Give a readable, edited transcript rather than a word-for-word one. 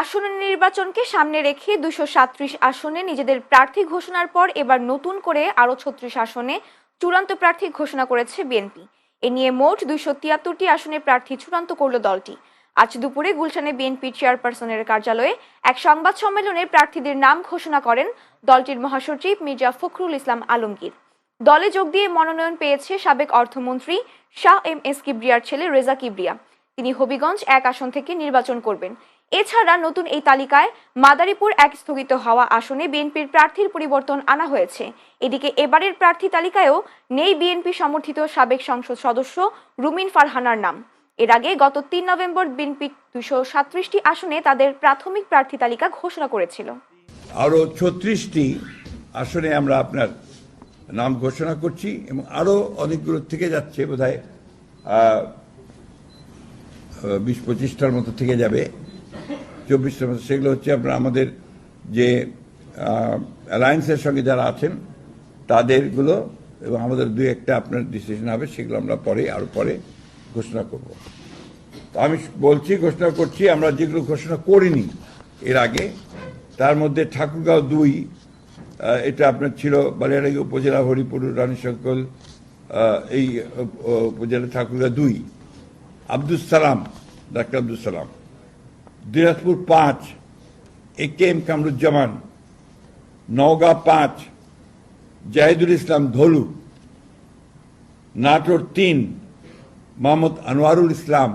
আসন্ন নির্বাচনকে সামনে রেখে 237 আসনে নিজেদের প্রার্থী ঘোষণার পর এবার নতুন করে আরও 36 আসনে চূড়ান্ত প্রার্থী ঘোষণা করেছে বিএনপি। এ নিয়ে মোট 273টি আসনের প্রার্থী চূড়ান্ত করল দলটি। আজ দুপুরে গুলশানে বিএনপি চেয়ারপারসনের কার্যালয়ে এক সংবাদ সম্মেলনে প্রার্থীদের নাম ঘোষণা করেন দলটির মহাসচিব মির্জা ফখরুল ইসলাম আলমগীর। দলে যোগ দিয়ে মনোনয়ন পেয়েছে সাবেক অর্থমন্ত্রী শাহ এম এস কিবরিয়ার ছেলে রেজা কিবরিয়া। তিনি হবিগঞ্জ 1 আসন থেকে নির্বাচন করবেন। এছাড়া নতুন এই তালিকায় মাদারীপুর 1 স্থগিত হওয়া আসনে বিএনপির প্রার্থীর পরিবর্তন আনা হয়েছে। এদিকে এবারের প্রার্থী তালিকায়ও নেই বিএনপি সমর্থিত সাবেক সংসদ সদস্য রুমিন ফারহানার নাম। এর আগে গত 3 নভেম্বর বিএনপি 237টি আসনে তাদের প্রাথমিক প্রার্থী তালিকা ঘোষণা করেছিল। আরো 36টি আসনে আমরা আপনার নাম ঘোষণা করছি এবং আরো অনেকগুলো থেকে যাচ্ছে, বোধহয় 20-25টার মতো থেকে যাবে, 24টার মতো। সেগুলো হচ্ছে আপনার আমাদের যে অ্যালায়েন্সের সঙ্গে যারা আছেন তাদেরগুলো, এবং আমাদের 2-1টা আপনার ডিসিশন হবে, সেগুলো আমরা আরো পরে ঘোষণা করব। তো আমি ঘোষণা করছি আমরা যেগুলো ঘোষণা করিনি এর আগে, তার মধ্যে ঠাকুরগাঁও 2, এটা আপনার ছিল বালিয়াড়াগি উপজেলা হরিপুর রানীশঙ্কল, এই উপজেলা ঠাকুরগাঁও 2, আব্দুল সালাম, ডাক্তার আব্দুল সালাম। দিনাজপুর 5, AK-M কামরুজ্জামান। নওগাঁ 5, জাহিদুল ইসলাম ধলু। নাটোর 3, মোহাম্মদ আনোয়ারুল ইসলাম।